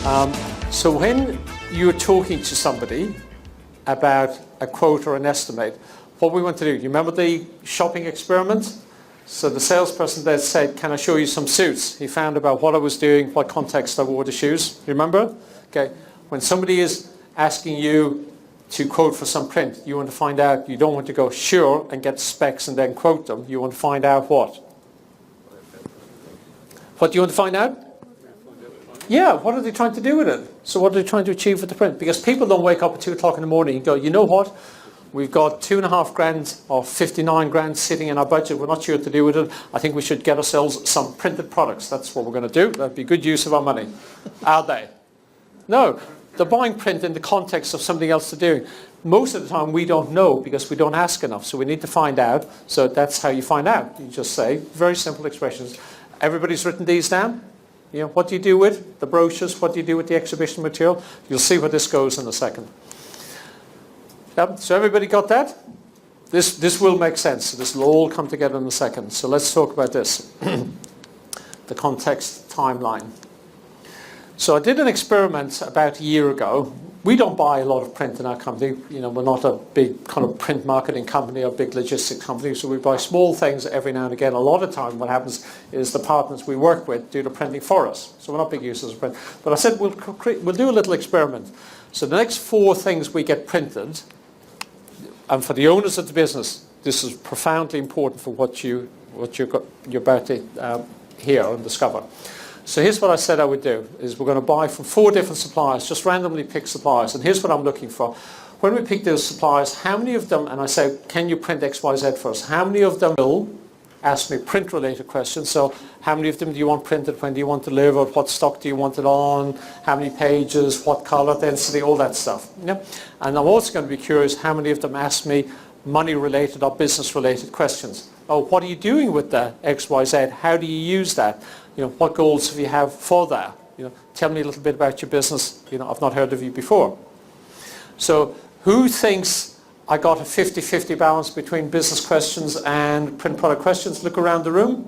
So when you're talking to somebody about a quote or an estimate, what we want to do, you remember the shopping experiment? So the salesperson there said, can I show you some suits? He found about what I was doing, what context I wore the shoes. You remember? Okay. When somebody is asking you to quote for some print, you want to find out, you don't want to go sure and get specs and then quote them. You want to find out what? What do you want to find out? Yeah, what are they trying to do with it? So what are they trying to achieve with the print? Because people don't wake up at 2 o'clock in the morning and go, you know what? We've got 2.5 grand or 59 grand sitting in our budget. We're not sure what to do with it. I think we should get ourselves some printed products. That's what we're going to do. That'd be good use of our money. Are they? No. They're buying print in the context of something else they're doing. Most of the time we don't know because we don't ask enough. So we need to find out. So that's how you find out. You just say, very simple expressions. Everybody's written these down? You know, what do you do with the brochures? What do you do with the exhibition material? You'll see where this goes in a second. Yep. So everybody got that? This will make sense. This will all come together in a second. So let's talk about this. The context timeline. So I did an experiment about a year ago. We don't buy a lot of print in our company. You know, we're not a big kind of print marketing company or big logistics company, so we buy small things every now and again. A lot of time what happens is the partners we work with do the printing for us. So we're not big users of print. But I said we'll do a little experiment. So the next 4 things we get printed, and for the owners of the business, this is profoundly important for what you're about to hear and discover. So here's what I said I would do, is we're going to buy from 4 different suppliers, just randomly pick suppliers. And here's what I'm looking for. When we pick those suppliers, how many of them, and I say, can you print XYZ for us? How many of them will ask me print-related questions? So how many of them do you want printed? When do you want delivered? What stock do you want it on? How many pages? What color density? All that stuff. Yeah? And I'm also going to be curious how many of them ask me money-related or business-related questions. Oh, what are you doing with the XYZ? How do you use that? You know, what goals do you have for that? You know, tell me a little bit about your business. You know, I've not heard of you before. So who thinks I got a 50-50 balance between business questions and print product questions? Look around the room.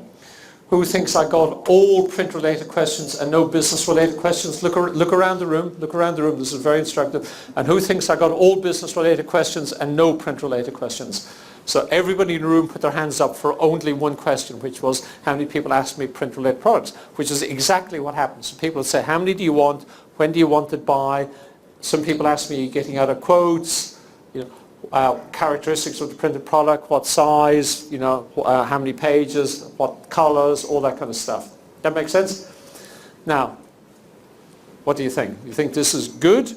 Who thinks I got all print-related questions and no business-related questions? Look around the room. Look around the room. This is very instructive. And who thinks I got all business-related questions and no print-related questions? So everybody in the room put their hands up for only one question, which was how many people asked me print-related products, which is exactly what happens. So people would say, how many do you want? When do you want it by? Some people ask me, getting out of quotes, you know, characteristics of the printed product, what size, you know, how many pages, what colors, all that kind of stuff. That makes sense? Now, what do you think? You think this is good,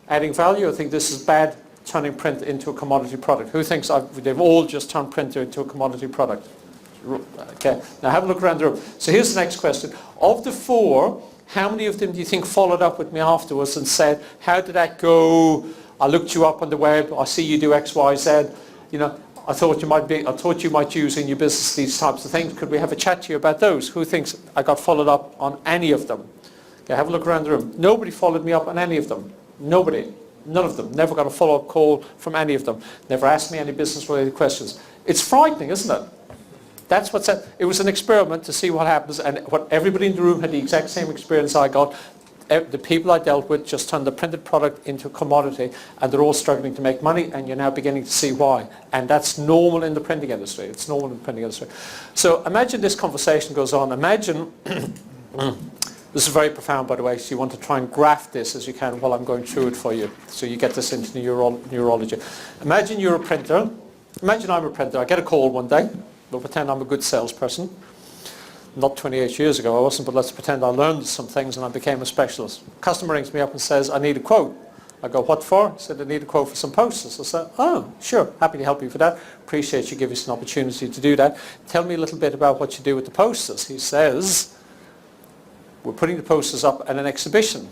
adding value, or think this is bad, turning print into a commodity product? Who thinks they've all just turned print into a commodity product? Okay, now have a look around the room. So here's the next question. Of the 4, how many of them do you think followed up with me afterwards and said, how did that go? I looked you up on the web. I see you do X, Y, Z. You know, I thought you might use in your business these types of things. Could we have a chat to you about those? Who thinks I got followed up on any of them? Okay, have a look around the room. Nobody followed me up on any of them. Nobody. None of them. Never got a follow-up call from any of them. Never asked me any business-related questions. It's frightening, isn't it? That's what's that. It was an experiment to see what happens, and what everybody in the room had the exact same experience I got. The people I dealt with just turned the printed product into a commodity, and they're all struggling to make money, and you're now beginning to see why. And that's normal in the printing industry. It's normal in the printing industry. So imagine this conversation goes on. Imagine, this is very profound, by the way, so you want to try and graft this as you can while I'm going through it for you, so you get this into neurology. Imagine you're a printer. Imagine I'm a printer. I get a call one day. We'll pretend I'm a good salesperson. Not 28 years ago I wasn't, but let's pretend I learned some things and I became a specialist. Customer rings me up and says, I need a quote. I go, what for? He said, I need a quote for some posters. I said, oh, sure, happy to help you for that. Appreciate you giving us an opportunity to do that. Tell me a little bit about what you do with the posters. He says, we're putting the posters up at an exhibition.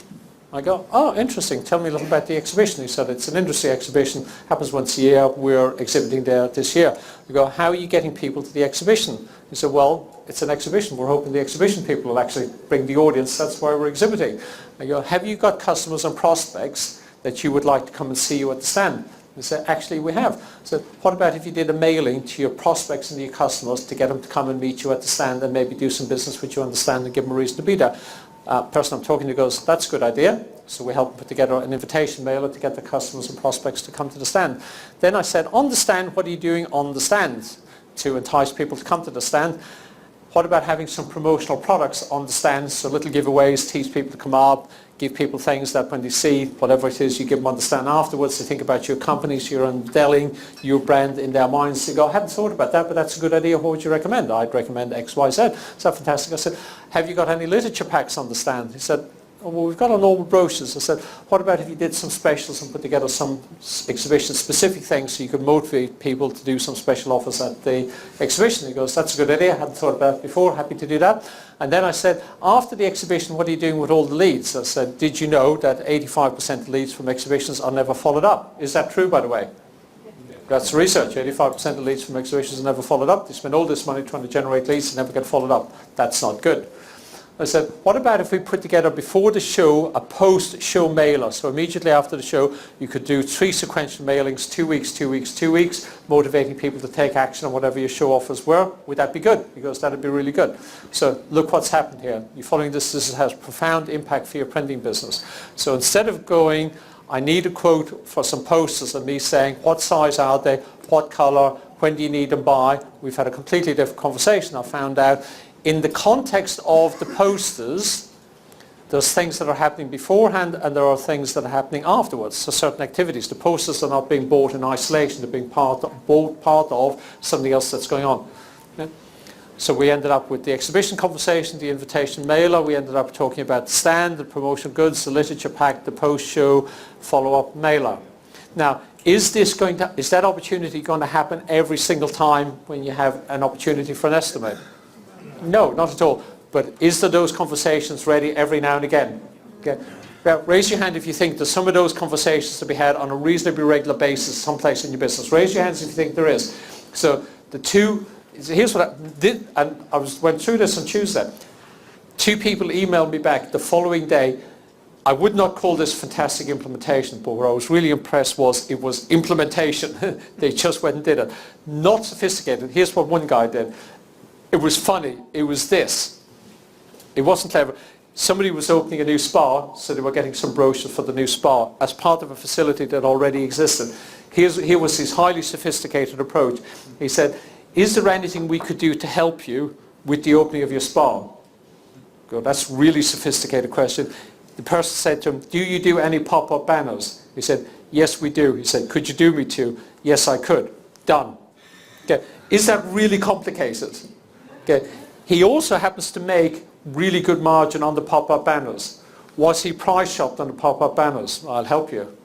I go, oh, interesting. Tell me a little about the exhibition. He said, it's an industry exhibition. Happens once a year. We're exhibiting there this year. I go, how are you getting people to the exhibition? He said, well, it's an exhibition. We're hoping the exhibition people will actually bring the audience. That's why we're exhibiting. I go, have you got customers and prospects that you would like to come and see you at the stand? They said, actually, we have. So what about if you did a mailing to your prospects and your customers to get them to come and meet you at the stand and maybe do some business with you on the stand and give them a reason to be there? Person I'm talking to goes, that's a good idea. So we help them put together an invitation mailer to get the customers and prospects to come to the stand. Then I said, on the stand, what are you doing on the stand to entice people to come to the stand? What about having some promotional products on the stand, so little giveaways, tease people to come up, give people things that when they see whatever it is, you give them on the stand afterwards, they think about your company, so you're unveiling your brand in their minds. They go, I hadn't thought about that, but that's a good idea. What would you recommend? I'd recommend X, Y, Z. Is that fantastic? I said, have you got any literature packs on the stand? He said, oh, well, we've got our normal brochures. I said, what about if you did some specials and put together some exhibition-specific things so you could motivate people to do some special offers at the exhibition? He goes, that's a good idea. I hadn't thought about it before. Happy to do that. And then I said, after the exhibition, what are you doing with all the leads? I said, did you know that 85% of leads from exhibitions are never followed up? Is that true, by the way? That's research. 85% of leads from exhibitions are never followed up. They spend all this money trying to generate leads and never get followed up. That's not good. I said, what about if we put together before the show a post-show mailer? So immediately after the show, you could do 3 sequential mailings, 2 weeks, 2 weeks, 2 weeks, motivating people to take action on whatever your show offers were. Would that be good? He goes, that'd be really good. So look what's happened here. You're following this. This has profound impact for your printing business. So instead of going, I need a quote for some posters, and me saying, what size are they? What color? When do you need them by? We've had a completely different conversation. I found out in the context of the posters, there's things that are happening beforehand and there are things that are happening afterwards. So certain activities. The posters are not being bought in isolation. They're being part of something else that's going on. Okay? So we ended up with the exhibition conversation, the invitation mailer. We ended up talking about the stand, the promotional goods, the literature pack, the post-show follow-up mailer. Now, is that opportunity going to happen every single time when you have an opportunity for an estimate? No, not at all. But is there those conversations ready every now and again? Okay. Well, raise your hand if you think there's some of those conversations to be had on a reasonably regular basis someplace in your business. Raise your hands if you think there is. So here's what I did, and went through this on Tuesday. 2 people emailed me back the following day. I would not call this fantastic implementation, but where I was really impressed was it was implementation. They just went and did it. Not sophisticated. Here's what one guy did. It was funny. It was this. It wasn't clever. Somebody was opening a new spa, so they were getting some brochures for the new spa as part of a facility that already existed. Here was his highly sophisticated approach. He said, is there anything we could do to help you with the opening of your spa? Go, that's a really sophisticated question. The person said to him, do you do any pop-up banners? He said, yes, we do. He said, could you do me 2? Yes, I could. Done. Okay. Is that really complicated? Okay. He also happens to make really good margin on the pop-up banners. Was he price shopped on the pop-up banners? I'll help you.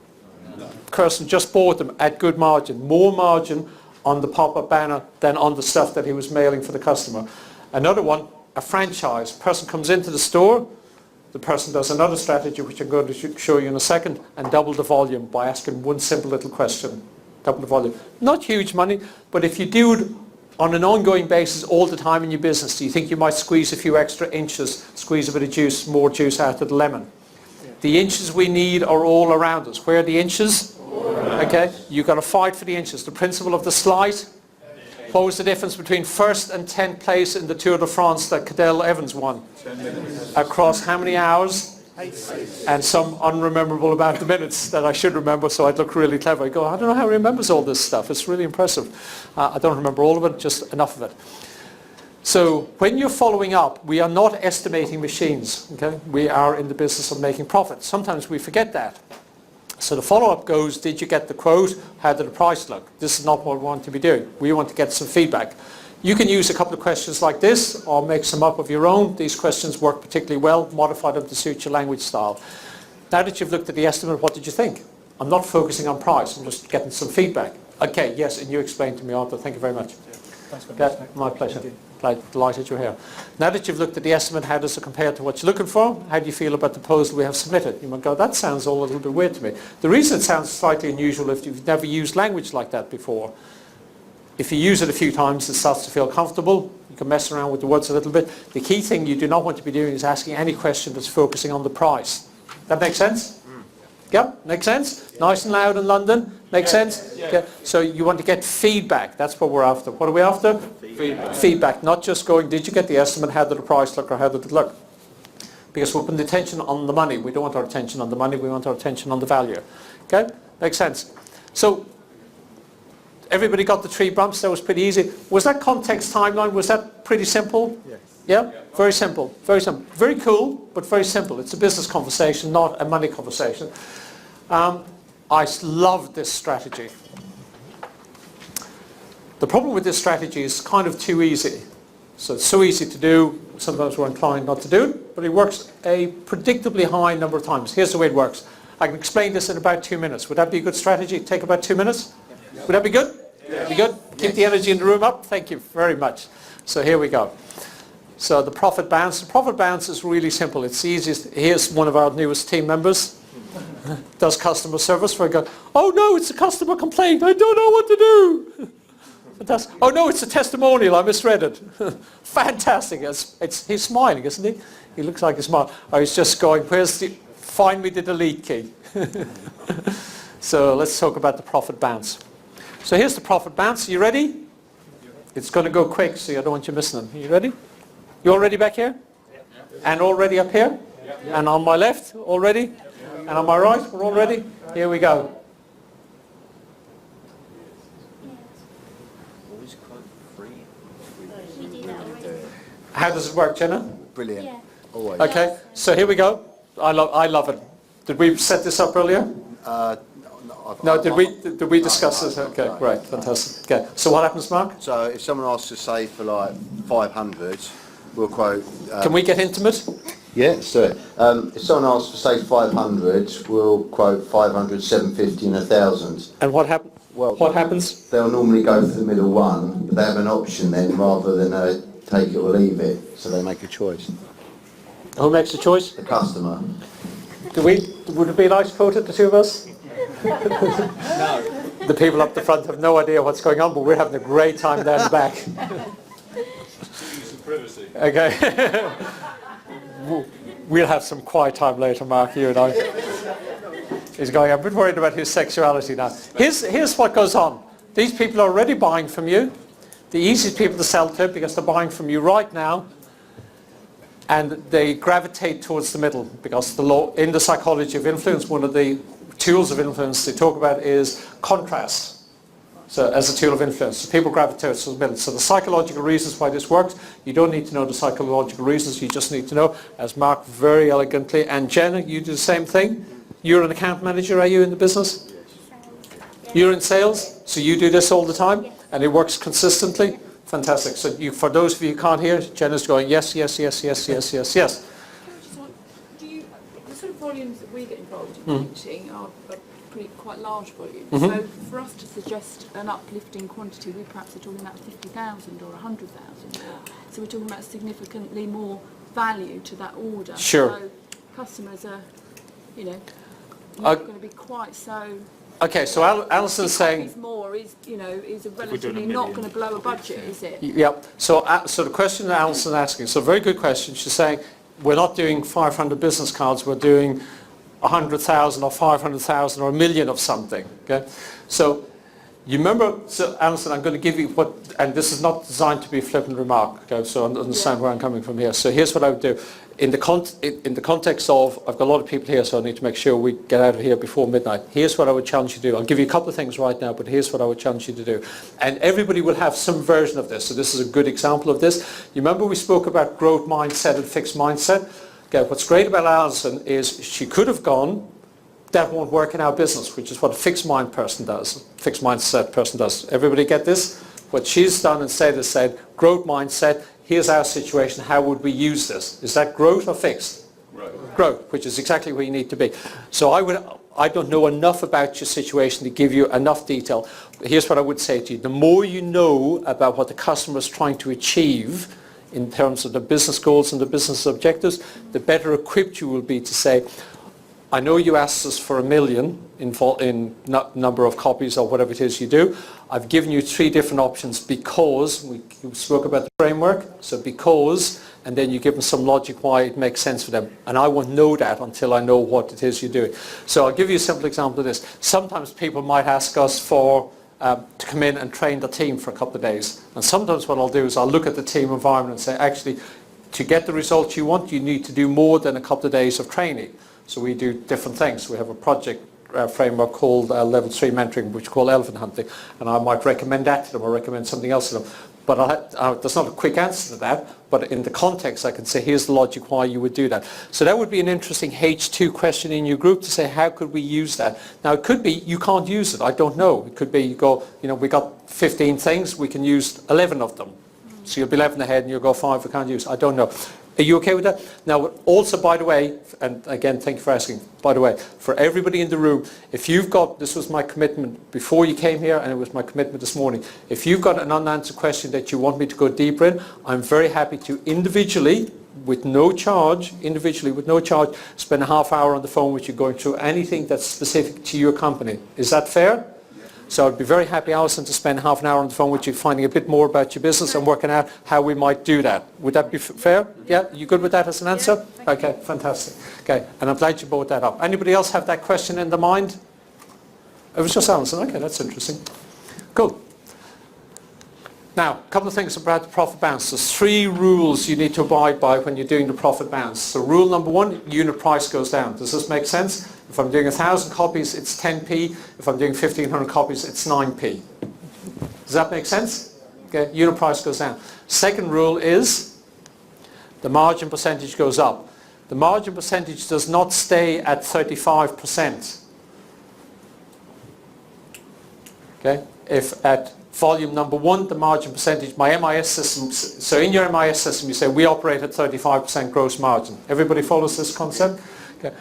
No. Person just bought them at good margin. More margin on the pop-up banner than on the stuff that he was mailing for the customer. Another one, a franchise. Person comes into the store, the person does another strategy, which I'm going to show you in a second, and double the volume by asking one simple little question. Double the volume. Not huge money, but if you do it on an ongoing basis all the time in your business, do you think you might squeeze a few extra inches, squeeze a bit of juice, more juice out of the lemon? Yeah. The inches we need are all around us. Where are the inches? Okay, you've got to fight for the inches. The principle of the slide. What was the difference between first and 10th place in the Tour de France that Cadel Evans won? 10 minutes. Across how many hours? 8. And some unrememberable amount of minutes that I should remember, so I'd look really clever. I go, I don't know how he remembers all this stuff. It's really impressive. I don't remember all of it, just enough of it. So when you're following up, we are not estimating machines. Okay? We are in the business of making profit. Sometimes we forget that. So the follow-up goes, did you get the quote? How did the price look? This is not what we want to be doing. We want to get some feedback. You can use a couple of questions like this or make some up of your own. These questions work particularly well. Modify them to suit your language style. Now that you've looked at the estimate, what did you think? I'm not focusing on price. I'm just getting some feedback. Okay, yes, and you explained to me, Arthur. Thank you very much. Yeah. Thanks very much. My pleasure. Delighted you're here. Now that you've looked at the estimate, how does it compare to what you're looking for? How do you feel about the proposal we have submitted? You might go, that sounds all a little bit weird to me. The reason it sounds slightly unusual if you've never used language like that before. If you use it a few times, it starts to feel comfortable. You can mess around with the words a little bit. The key thing you do not want to be doing is asking any question that's focusing on the price. That makes sense? Yep, makes sense? Yeah. Nice and loud in London? Makes sense? Yeah. Okay. So you want to get feedback. That's what we're after. What are we after? Feedback. Not just going, did you get the estimate? How did the price look or how did it look? because we're putting the attention on the money. We don't want our attention on the money, we want our attention on the value. Okay? Makes sense. So, everybody got the 3 bumps? That was pretty easy. Was that context timeline, was that pretty simple? Yes. Yeah? Very simple. Very simple. Very cool, but very simple. It's a business conversation, not a money conversation. I love this strategy. The problem with this strategy is kind of too easy. So it's so easy to do, sometimes we're inclined not to do it, but it works a predictably high number of times. Here's the way it works. I can explain this in about 2 minutes. Would that be a good strategy? Take about 2 minutes? Yeah. Would that be good? Yeah. Be good? Keep the energy in the room up? Thank you very much. So here we go. So the profit bounce. The profit bounce is really simple. It's easiest. Here's one of our newest team members. Does customer service where I go, oh no, it's a customer complaint. I don't know what to do. Oh no, it's a testimonial. I misread it. Fantastic. He's smiling, isn't he? He looks like he's smiling. Or he's just going, find me the delete key. So let's talk about the profit bounce. So here's the profit bounce. Are you ready? It's going to go quick, so I don't want you missing them. Are you ready? You all ready back here? And already up here? And on my left, already? And on my right, we're all ready? Here we go. How does it work, Jenna? Brilliant. Yeah. Always. Okay, so here we go. I love it. Did we set this up earlier? No, did we discuss this? Okay, great, fantastic. Okay, so what happens, Mark? So if someone asks to say for like 500, we'll quote... Can we get intimate? Yeah, so if someone asks for say 500, we'll quote 500, 750 and 1,000. And what happens? Well, what happens? They'll normally go for the middle one, but they have an option then rather than take it or leave it, so they make a choice. Who makes the choice? The customer. Would it be nice quoted, the two of us? No. The people up the front have no idea what's going on, but we're having a great time down the back. Some privacy. Okay. We'll have some quiet time later, Mark, you and I. He's going, I'm a bit worried about his sexuality now. Here's what goes on. These people are already buying from you. The easiest people to sell to because they're buying from you right now, and they gravitate towards the middle because in the psychology of influence, one of the tools of influence they talk about is contrast. So as a tool of influence, so people gravitate towards the middle. So the psychological reasons why this works, you don't need to know the psychological reasons, you just need to know, as Mark very elegantly, and Jenna, you do the same thing. You're an account manager, are you, in the business? You're in sales, so you do this all the time, and it works consistently. Fantastic. So for those of you who can't hear, Jenna's going, yes, yes, yes, yes, yes, yes, yes. The sort of volumes that we get involved in teaching are quite large volumes. So for us to suggest an uplift in quantity, we perhaps are talking about 50,000 or 100,000. So we're talking about significantly more value to that order. Sure. So customers are, not going to be quite so... Okay, so Alison's saying... more is a relatively not going to blow a budget, is it? Yep. So the question that Alison's asking, so very good question. She's saying, we're not doing 500 business cards, we're doing 100,000 or 500,000 or 1 million of something. Okay. So you remember, so Alison, I'm going to give you what, and this is not designed to be a flippant remark. Okay. So understand where I'm coming from here. So here's what I would do. In the context of, I've got a lot of people here, so I need to make sure we get out of here before midnight. Here's what I would challenge you to do. I'll give you a couple of things right now, but here's what I would challenge you to do. And everybody will have some version of this. So this is a good example of this. You remember we spoke about growth mindset and fixed mindset? Okay, what's great about Alison is she could have gone, that won't work in our business, which is what a fixed mindset person does. Everybody get this? What she's done instead is said, growth mindset, here's our situation, how would we use this? Is that growth or fixed? Growth, which is exactly where you need to be. So I don't know enough about your situation to give you enough detail. Here's what I would say to you. The more you know about what the customer is trying to achieve in terms of the business goals and the business objectives, the better equipped you will be to say, I know you asked us for 1 million in number of copies or whatever it is you do. I've given you 3 different options because, we spoke about the framework, so because, and then you give them some logic why it makes sense for them. And I won't know that until I know what it is you're doing. So I'll give you a simple example of this. Sometimes people might ask us for to come in and train the team for a couple of days. And sometimes what I'll do is I'll look at the team environment and say, actually, to get the results you want, you need to do more than a couple of days of training. So we do different things. We have a project framework called Level 3 Mentoring, which we call elephant hunting, and I might recommend that to them or recommend something else to them. But there's not a quick answer to that, but in the context I can say here's the logic why you would do that. So that would be an interesting H2 question in your group to say how could we use that. Now it could be you can't use it, I don't know. It could be you go, we got 15 things, we can use 11 of them. So you'll be 11 ahead and you'll go 5 we can't use. I don't know. Are you okay with that? Now also, by the way, and again thank you for asking, by the way, for everybody in the room, if you've got, this was my commitment before you came here and it was my commitment this morning, if you've got an unanswered question that you want me to go deeper in, I'm very happy to individually, with no charge, spend a half hour on the phone with you going through anything that's specific to your company. Is that fair? So I'd be very happy, Alison, to spend half an hour on the phone with you finding a bit more about your business and working out how we might do that. Would that be fair? Yeah? You good with that as an answer? Yeah, okay, fantastic. Okay, and I'm glad you brought that up. Anybody else have that question in their mind? It was just Alison. Okay, that's interesting. Cool. Now, a couple of things about the profit bounce. There's 3 rules you need to abide by when you're doing the profit bounce. So rule number 1, unit price goes down. Does this make sense? If I'm doing 1,000 copies, it's 10p. If I'm doing 1,500 copies, it's 9p. Does that make sense? Okay, unit price goes down. Second rule is the margin percentage goes up. The margin percentage does not stay at 35%. Okay, if at volume number 1, the margin percentage, my MIS system, so in your MIS system you say we operate at 35% gross margin. Everybody follows this concept? Okay.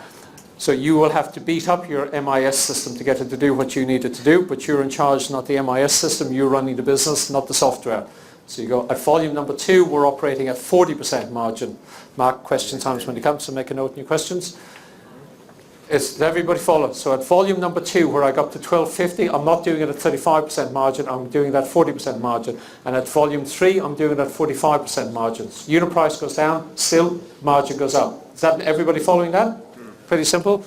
So you will have to beat up your MIS system to get it to do what you need it to do, but you're in charge, not the MIS system, you're running the business, not the software. So you go, at volume number 2, we're operating at 40% margin. Mark question times when you come, so make a note in your questions. Does everybody follow? So at volume number 2, where I got to 1250, I'm not doing it at 35% margin, I'm doing that 40% margin. And at volume 3, I'm doing it at 45% margins. Unit price goes down, still margin goes up. Is that everybody following that? Pretty simple.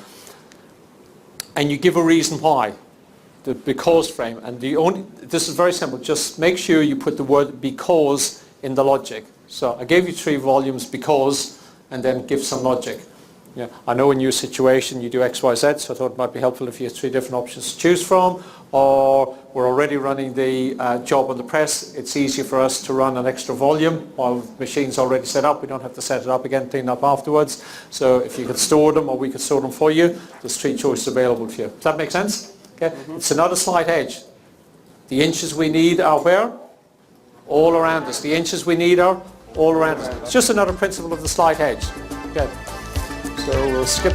And you give a reason why. The because frame. And this is very simple, just make sure you put the word because in the logic. So I gave you 3 volumes because, and then give some logic. Yeah, I know in your situation you do X, Y, Z, so I thought it might be helpful if you had 3 different options to choose from, or we're already running the job on the press. It's easier for us to run an extra volume while the machine's already set up. We don't have to set it up again, clean up afterwards. So if you could store them or we could store them for you, there's 3 choices available for you. Does that make sense? Okay. It's another slight edge. The inches we need are where? All around us. The inches we need are all around us. It's just another principle of the slight edge. Okay. So we'll skip